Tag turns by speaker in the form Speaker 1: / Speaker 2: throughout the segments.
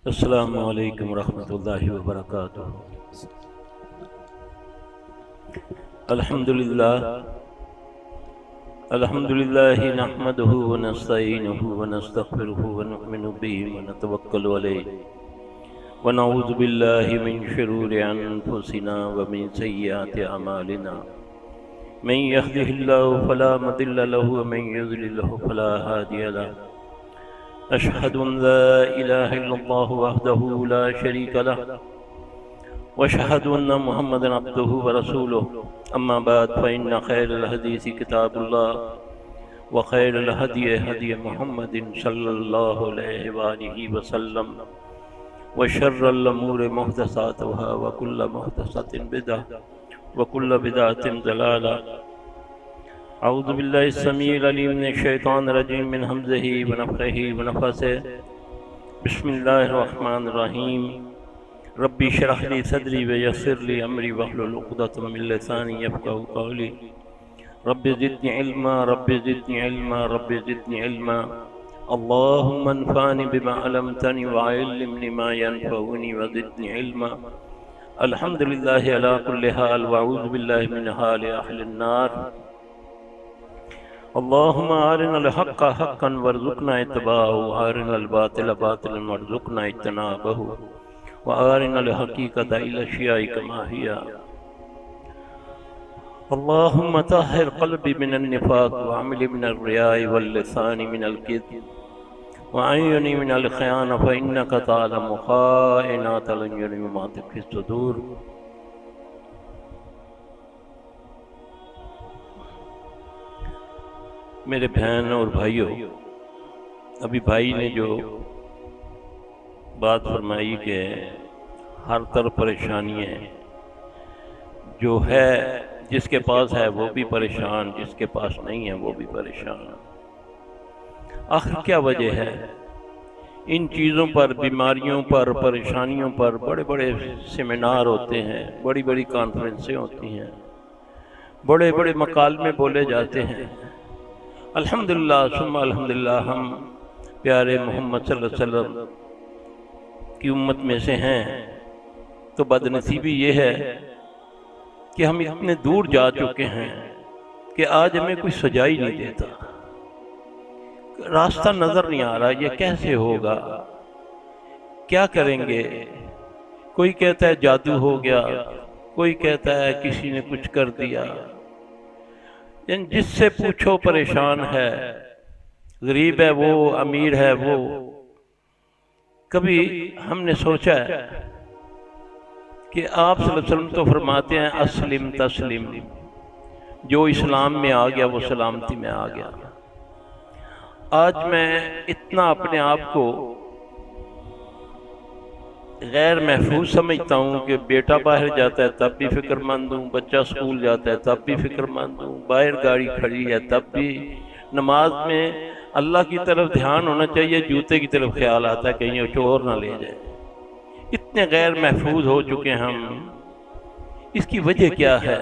Speaker 1: السلام علیکم ورحمۃ اللہ وبرکاتہ۔ الحمدللہ نحمده ونستعینه ونستغفره ونؤمن به ونتوکل علیہ ونعوذ باللہ من شرور انفسنا ومن سیئات اعمالنا، من یهده اللہ فلا مضل له ومن یضلل فلا ہادی له، أشهد أن لا إله إلا الله وحده لا شريك له، وأشهد أن محمدا عبده ورسوله، أما بعد فإن خير الحديث كتاب الله وخير الهدي هدي محمد صلى الله عليه وآله وسلم، وشر الأمور محدثاتها وكل محدثة بدعة وكل بدعة ضلالة۔ اعوذ باللہ السمیع العلیم من الشیطان الرجیم من حمزہ ونفخہ ونفثہ، بسم اللہ الرحمن الرحیم۔ ربی اشرح لی صدری ویسر لی امری واحلل عقدۃ من لسانی یفقہوا قولی۔ رب زدنی علما رب زدنی علما رب زدنی علما، اللہم انفعنی بما علمتنی وعلمنی ما ینفعنی وزدنی علما۔ الحمدللہ علی کل حال واعوذ باللہ من حال اہل النار۔ اللہم ارنا الحق حقا وارزقنا اتباعہ وارنا الباطل باطلا وارزقنا اجتنابہ وارنا الحقیقۃ الی الاشیاء کما ہی۔ اللہم طہر قلبی من النفاق وعملی من الریاء واللسان من الکذب وعینی من الخیانہ فإنک تعلم خائنۃ الأعین وما تخفی الصدور۔ میرے بہن اور بھائیوں، ابھی بھائی نے جو بات فرمائی کہ ہر طرف پریشانی ہے، جو ہے جس کے پاس ہے وہ بھی پریشان، جس کے پاس نہیں ہے وہ بھی پریشان۔ آخر کیا وجہ ہے؟ ان چیزوں پر، بیماریوں پر، پریشانیوں پر بڑے بڑے سیمینار ہوتے ہیں، بڑی بڑی کانفرنسیں ہوتی ہیں، بڑے بڑے مکالمے بولے جاتے ہیں۔ الحمدللہ ثم الحمدللہ، ہم پیارے محمد صلی اللہ علیہ وسلم کی امت میں سے ہیں، تو بدنصیبی یہ ہے کہ ہم اتنے دور جا چکے ہیں کہ آج ہمیں کوئی سجائی نہیں دیتا، راستہ نظر نہیں آ رہا، یہ کیسے ہوگا، کیا کریں گے؟ کوئی کہتا ہے جادو ہو گیا، کوئی کہتا ہے کسی نے کچھ کر دیا، جس سے پوچھو پریشان ہے، غریب ہے وہ، امیر ہے وہ۔ کبھی ہم نے سوچا ہے کہ آپ صلی اللہ علیہ وسلم تو فرماتے ہیں اسلم تسلم، جو اسلام میں آ گیا وہ سلامتی میں آ گیا۔ آج میں اتنا اپنے آپ کو غیر محفوظ سمجھتا ہوں کہ بیٹا باہر جاتا ہے تب بھی فکر مند ہوں، بچہ اسکول جاتا ہے تب بھی فکر مند ہوں، باہر گاڑی کھڑی ہے تب بھی، نماز میں اللہ کی طرف دھیان ہونا چاہیے، جوتے کی طرف خیال آتا ہے کہیں چور نہ لے جائے۔ اتنے غیر محفوظ ہو چکے ہم، اس کی وجہ کیا ہے؟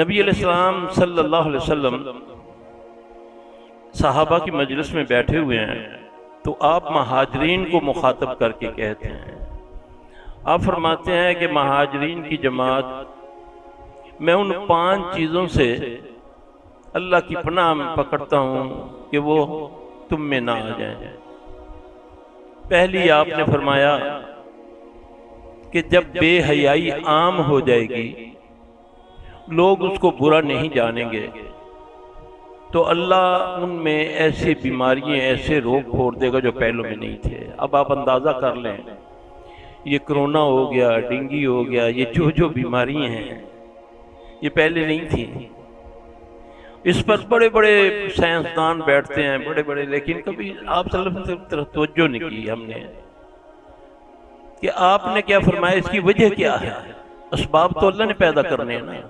Speaker 1: نبی علیہ السلام صلی اللہ علیہ وسلم صحابہ کی مجلس میں بیٹھے ہوئے ہیں، تو آپ مہاجرین کو مخاطب کر کے کہتے ہیں، آپ فرماتے ہیں کہ مہاجرین کی جماعت، میں ان 5 چیزوں سے اللہ کی پناہ پکڑتا ہوں کہ وہ تم میں نہ آ جائیں۔ پہلی آپ نے فرمایا کہ جب بے حیائی عام ہو جائے گی، لوگ اس کو برا نہیں جانیں گے، تو اللہ ان میں ایسے بیماریاں، ایسے روگ پھوڑ دے گا جو پہلوں میں نہیں تھے۔ اب آپ اندازہ کر لیں، یہ کرونا ہو گیا، ڈینگی ہو گیا، یہ جو بیماریاں ہیں یہ پہلے نہیں تھیں۔ اس پر بڑے بڑے سائنسدان بیٹھتے ہیں، بڑے بڑے، لیکن کبھی آپ صلی اللہ علیہ وسلم کی طرف توجہ نہیں کی ہم نے کہ آپ نے کیا فرمایا، اس کی وجہ کیا ہے۔ اسباب تو اللہ نے پیدا کرنے ہیں نا،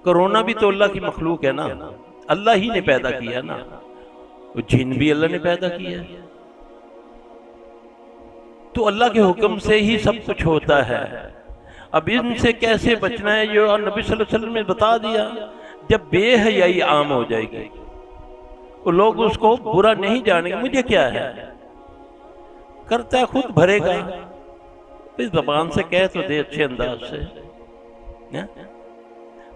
Speaker 1: کرونا بھی تو اللہ کی مخلوق ہے نا، اللہ ہی نے پیدا کیا نا، وہ جن بھی اللہ نے پیدا کیا، تو اللہ کے حکم سے ہی سب کچھ ہوتا ہے۔ اب ان سے کیسے بچنا ہے، جو نبی صلی اللہ علیہ وسلم نے بتا دیا، جب بے حیائی عام ہو جائے گی وہ لوگ اس کو برا نہیں جانیں گے۔ مجھے کیا ہے، کرتا ہے خود بھرے گا، اس زبان سے کہہ تو دے اچھے انداز سے.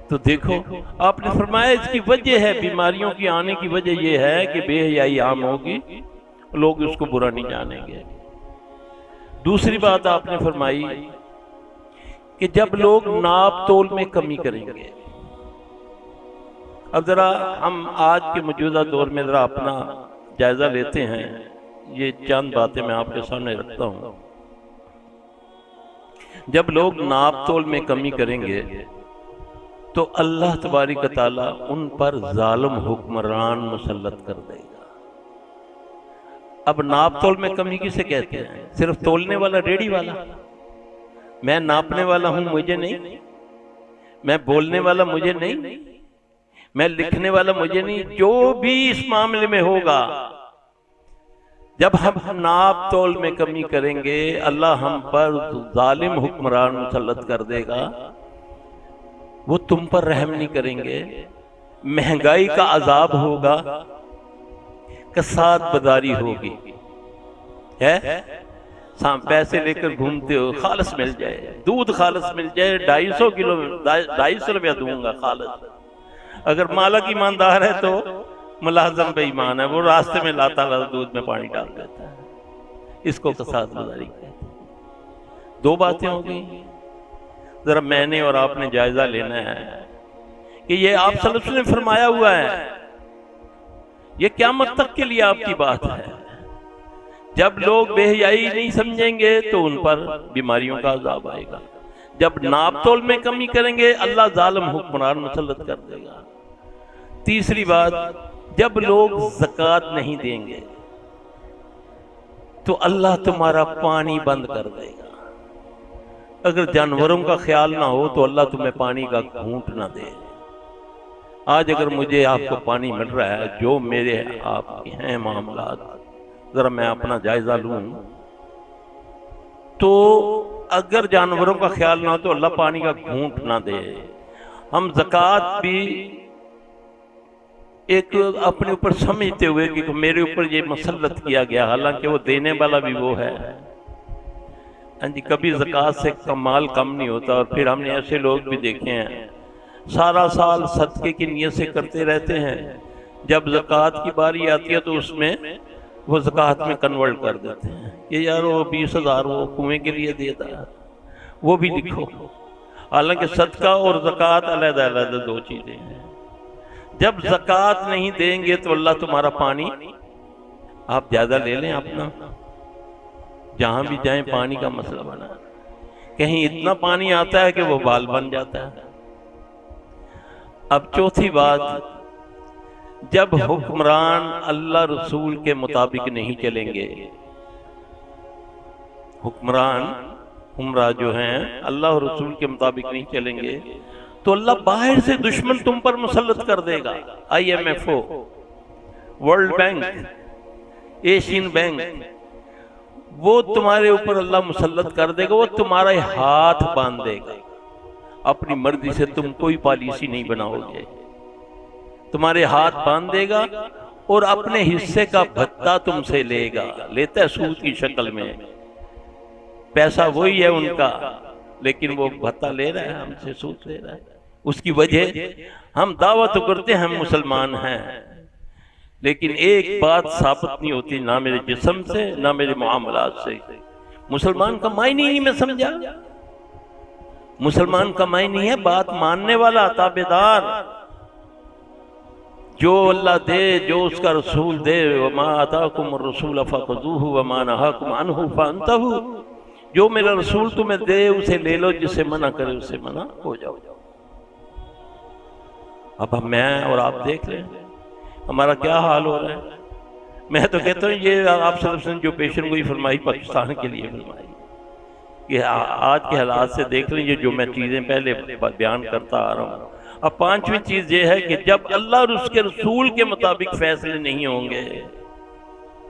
Speaker 1: تو دیکھو آپ نے فرمایا اس کی وجہ ہے، بیماریوں کی آنے کی وجہ یہ ہے کہ بے حیائی عام ہوگی، لوگ اس کو برا نہیں جانیں گے. دوسری بات آپ نے فرمائی کہ جب لوگ ناپ تول میں کمی کریں گے. اب ذرا ہم آج کے موجودہ دور میں ذرا اپنا جائزہ لیتے ہیں، یہ چند باتیں میں آپ کے سامنے رکھتا ہوں. جب لوگ ناپ تول میں کمی کریں گے تو اللہ تبارک و تعالیٰ ان پر ظالم حکمران مسلط کر دے گا. اب ناپ تول میں کمی کسے کہتے ہیں؟ صرف تولنے والا، ریڑھی والا. میں ناپنے والا ہوں مجھے نہیں، میں بولنے والا مجھے نہیں، میں لکھنے والا مجھے نہیں. جو بھی اس معاملے میں ہوگا، جب ہم ناپ تول میں کمی کریں گے اللہ ہم پر ظالم حکمران مسلط کر دے گا. وہ تم پر رحم نہیں کریں گے. مہنگائی کا عذاب ہوگا، کساد بداری ہوگی. ہے پیسے لے کر گھومتے ہو، خالص مل جائے، دودھ خالص مل جائے، 250 کلو 250 روپیہ دوں گا خالص. اگر مالک ایماندار ہے تو ملازم بے ایمان ہے، وہ راستے میں لاتا دودھ میں پانی ڈال دیتا ہے. اس کو کساد بداری کہتے ہیں. دو باتیں ہو گئی. ذرا میں نے اور آپ نے جائزہ لینا ہے کہ یہ آپ صلی اللہ علیہ وسلم نے فرمایا ہوا ہے، یہ قیامت تک کے لیے آپ کی بات ہے. جب لوگ بے حیائی نہیں سمجھیں گے تو ان پر بیماریوں کا عذاب آئے گا. جب ناپ تول میں کمی کریں گے اللہ ظالم حکمران مسلط کر دے گا. تیسری بات، جب لوگ زکوٰۃ نہیں دیں گے تو اللہ تمہارا پانی بند کر دے گا. اگر جانوروں کا خیال نہ ہو تو اللہ تمہیں پانی کا گھونٹ نہ دے. آج اگر مجھے آپ کو پانی مل رہا ہے، جو میرے آپ کے ہیں معاملات، ذرا میں اپنا جائزہ لوں تو اگر جانوروں کا خیال نہ ہو تو اللہ پانی کا گھونٹ نہ دے. ہم زکوٰۃ بھی ایک اپنے اوپر سمجھتے ہوئے کہ میرے اوپر یہ مسلط کیا گیا، حالانکہ وہ دینے والا بھی وہ ہے. کبھی زکوٰۃ سے مال کم نہیں ہوتا. اور پھر ہم نے ایسے لوگ بھی دیکھے ہیں سارا سال صدقے کی نیت سے کرتے رہتے ہیں، جب زکوٰۃ کی باری آتی ہے تو اس میں وہ زکوٰۃ میں کنورٹ کر دیتے ہیں کہ یار وہ 20,000 وہ کنویں کے لیے دیتا ہے، وہ بھی لکھو. حالانکہ صدقہ اور زکوٰۃ علیحدہ علیحدہ دو چیزیں ہیں. جب زکوٰۃ نہیں دیں گے تو اللہ تمہارا پانی، آپ جائزہ لے لیں اپنا، جہاں بھی جائیں پانی کا مسئلہ بنا. کہیں اتنا پانی آتا ہے کہ وہ بال بن جاتا ہے. اب چوتھی بات، جب حکمران اللہ رسول کے مطابق نہیں چلیں گے، حکمراں جو ہیں اللہ اور رسول کے مطابق نہیں چلیں گے تو اللہ باہر سے دشمن تم پر مسلط کر دے گا. IMFO، world bank, Asian bank, وہ تمہارے اوپر اللہ مسلط کر دے گا. وہ تمہارا ہاتھ باندھ دے گا. اپنی مرضی سے تم کوئی پالیسی نہیں بناؤ گے، تمہارے ہاتھ باندھ دے گا اور اپنے حصے کا بھتہ تم سے لے گا. لیتا ہے سود کی شکل میں، پیسہ وہی ہے ان کا، لیکن وہ بھتہ لے رہا ہے، ہم سے سود لے رہا ہے. اس کی وجہ ہم دعویٰ تو کرتے ہیں ہم مسلمان ہیں، لیکن ایک بات ثابت نہیں ہوتی، نہ میرے جسم سے نہ میرے معاملات سے. مسلمان کا معنی نہیں میں سمجھا. مسلمان کا معنی ہے بات ماننے والا، تابعدار. جو اللہ دے، جو اس کا رسول دے، وما آتاکم الرسول فخذوہ وما نہاکم عنہ فانتہوا. جو میرا رسول تمہیں دے اسے لے لو، جسے منع کرے اسے منع ہو جاؤ. اب میں اور آپ دیکھ لیں ہمارا کیا حال ہو رہا ہے. میں تو کہتا ہوں یہ آپ صلی اللہ علیہ وسلم جو پیشن گوئی فرمائی پاکستان کے لیے فرمائی، کہ آج کے حالات سے دیکھ لیجئے جو میں چیزیں پہلے بیان کرتا آ رہا ہوں. اب پانچویں چیز یہ ہے کہ جب اللہ اور اس کے رسول کے مطابق فیصلے نہیں ہوں گے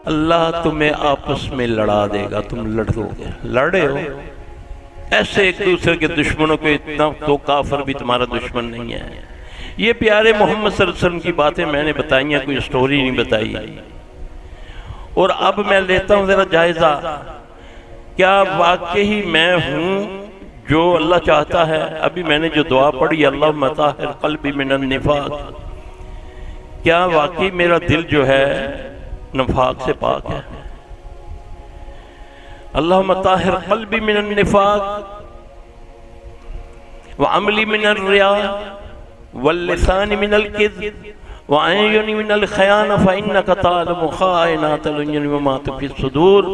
Speaker 1: اللہ تمہیں آپس میں لڑا دے گا. تم لڑو گے، لڑے ہو ایسے ایک دوسرے کے دشمنوں کو، اتنا تو کافر بھی تمہارا دشمن نہیں ہے. یہ پیارے محمد صلی اللہ علیہ وسلم کی باتیں میں نے بتائی ہیں، کوئی سٹوری نہیں بتائی. اور اب میں لیتا ہوں ذرا جائزہ، کیا واقعی میں ہوں جو اللہ چاہتا ہے؟ ابھی میں نے جو دعا پڑھی اللہم طہر قلبی من النفاق، کیا واقعی میرا دل جو ہے نفاق سے پاک ہے؟ اللہم طہر قلبی من النفاق وعملی من الریاء واللسان من الکذب وعینی من الخیان فإنک تعلم خائنات الأعین وما تخفی الصدور۔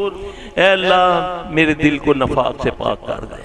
Speaker 1: اے اللہ میرے دل کو نفاق سے پاک کر دے۔